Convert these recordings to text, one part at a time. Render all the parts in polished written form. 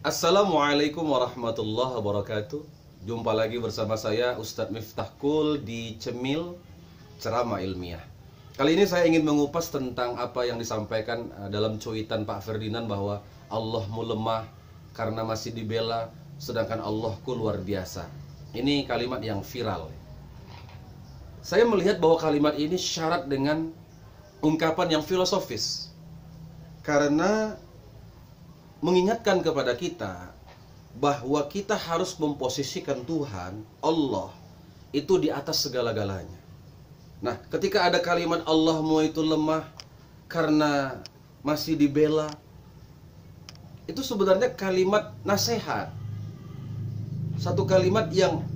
Assalamualaikum warahmatullahi wabarakatuh. Jumpa lagi bersama saya Ustadz Miftah Kul di Cemil Ceramah Ilmiah. Kali ini saya ingin mengupas tentang apa yang disampaikan dalam cuitan Pak Ferdinand bahwa Allahmu lemah karena masih dibela, sedangkan Allahku luar biasa. Ini kalimat yang viral. Saya melihat bahwa kalimat ini syarat dengan ungkapan yang filosofis, karena mengingatkan kepada kita bahwa kita harus memposisikan Tuhan, Allah, itu di atas segala-galanya. Nah, ketika ada kalimat Allahmu itu lemah karena masih dibela, itu sebenarnya kalimat nasihat. Satu kalimat yang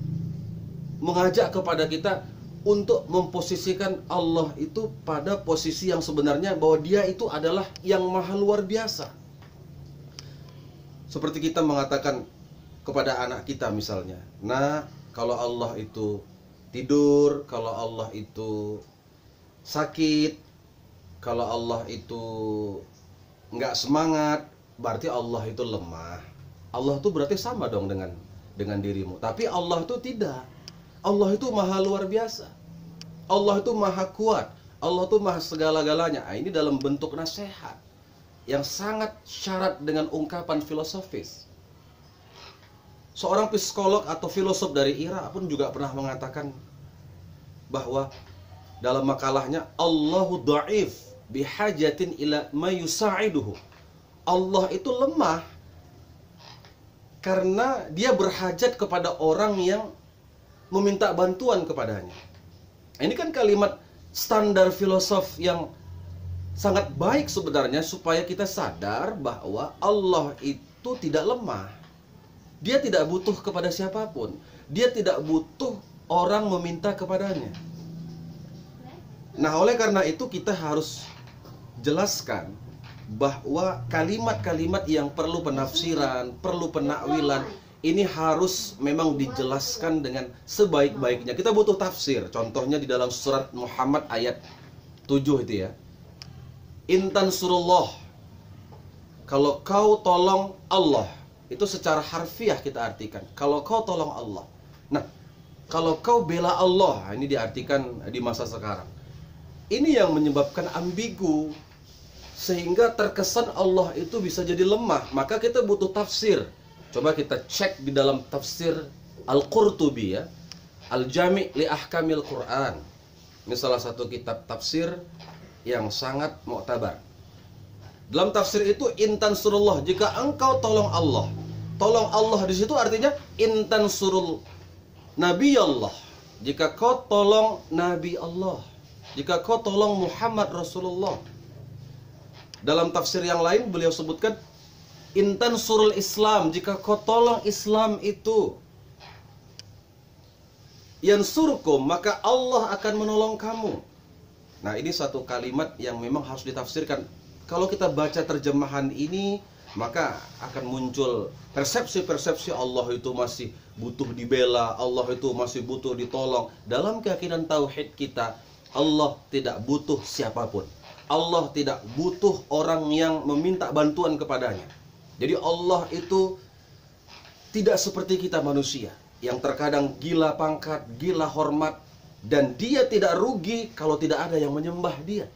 mengajak kepada kita untuk memposisikan Allah itu pada posisi yang sebenarnya, bahwa Dia itu adalah yang maha luar biasa. Seperti kita mengatakan kepada anak kita misalnya, nah, kalau Allah itu tidur, kalau Allah itu sakit, kalau Allah itu nggak semangat, berarti Allah itu lemah. Allah itu berarti sama dong dengan dirimu. Tapi Allah itu tidak. Allah itu maha luar biasa. Allah itu maha kuat. Allah itu maha segala-galanya. Ini dalam bentuk nasihat yang sangat syarat dengan ungkapan filosofis. Seorang psikolog atau filosof dari Irak pun juga pernah mengatakan bahwa dalam makalahnya, Allahu dha'if bihajatin ila ma yusa'iduhu. Allah itu lemah karena dia berhajat kepada orang yang meminta bantuan kepadanya. Ini kan kalimat standar filosof yang sangat baik sebenarnya, supaya kita sadar bahwa Allah itu tidak lemah. Dia tidak butuh kepada siapapun. Dia tidak butuh orang meminta kepadanya. Nah, oleh karena itu kita harus jelaskan bahwa kalimat-kalimat yang perlu penafsiran, perlu penakwilan, ini harus memang dijelaskan dengan sebaik-baiknya. Kita butuh tafsir. Contohnya di dalam surat Muhammad ayat 7 itu ya. Intan surullah, kalau kau tolong Allah, itu secara harfiah kita artikan, kalau kau tolong Allah. Nah, kalau kau bela Allah, ini diartikan di masa sekarang. Ini yang menyebabkan ambigu, sehingga terkesan Allah itu bisa jadi lemah. Maka kita butuh tafsir. Coba kita cek di dalam tafsir Al-Qurtubi ya, Al-Jami' li Ahkamil Quran. Ini salah satu kitab tafsir yang sangat muktabar. Dalam tafsir itu, intan surullah, jika engkau tolong Allah. Tolong Allah di situ artinya intan surul Nabi Allah. Jika kau tolong Nabi Allah, jika kau tolong Muhammad Rasulullah. Dalam tafsir yang lain beliau sebutkan intan surul Islam, jika kau tolong Islam itu. Yansurkum, maka Allah akan menolong kamu. Nah, ini satu kalimat yang memang harus ditafsirkan. Kalau kita baca terjemahan ini, maka akan muncul persepsi-persepsi Allah itu masih butuh dibela, Allah itu masih butuh ditolong. Dalam keyakinan tauhid kita, Allah tidak butuh siapapun. Allah tidak butuh orang yang meminta bantuan kepadanya. Jadi Allah itu tidak seperti kita manusia, yang terkadang gila pangkat, gila hormat. Dan dia tidak rugi kalau tidak ada yang menyembah dia.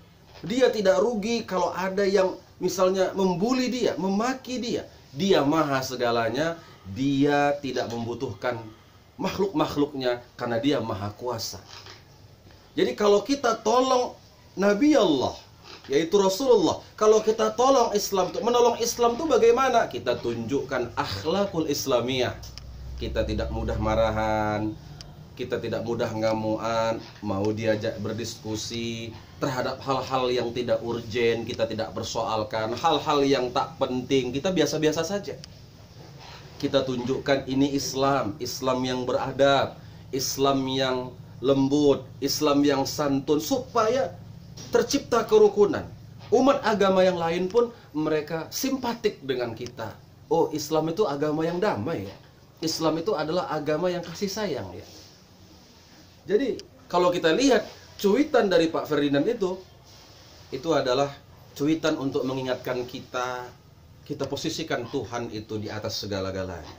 Dia tidak rugi kalau ada yang misalnya membuli dia, memaki dia. Dia maha segalanya. Dia tidak membutuhkan makhluk-makhluknya karena dia maha kuasa. Jadi kalau kita tolong Nabi Allah, yaitu Rasulullah, kalau kita tolong Islam, menolong Islam itu bagaimana? Kita tunjukkan akhlakul Islamiyah. Kita tidak mudah marahan, kita tidak mudah ngamuan, mau diajak berdiskusi terhadap hal-hal yang tidak urgen, kita tidak persoalkan. Hal-hal yang tak penting, kita biasa-biasa saja. Kita tunjukkan ini Islam, Islam yang beradab, Islam yang lembut, Islam yang santun, supaya tercipta kerukunan. Umat agama yang lain pun mereka simpatik dengan kita. Oh, Islam itu agama yang damai ya. Islam itu adalah agama yang kasih sayang ya. Jadi kalau kita lihat cuitan dari Pak Ferdinand itu adalah cuitan untuk mengingatkan kita kita posisikan Tuhan itu di atas segala-galanya.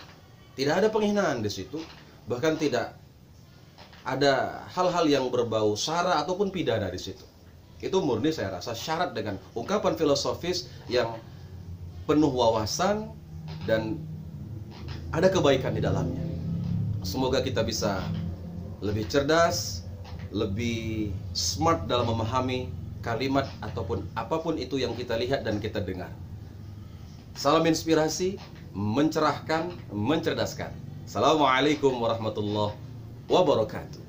Tidak ada penghinaan di situ, bahkan tidak ada hal-hal yang berbau sara ataupun pidana di situ. Itu murni saya rasa syarat dengan ungkapan filosofis yang penuh wawasan dan ada kebaikan di dalamnya. Semoga kita bisa lebih cerdas, lebih smart dalam memahami kalimat ataupun apapun itu yang kita lihat dan kita dengar. Salam inspirasi, mencerahkan, mencerdaskan. Assalamualaikum warahmatullahi wabarakatuh.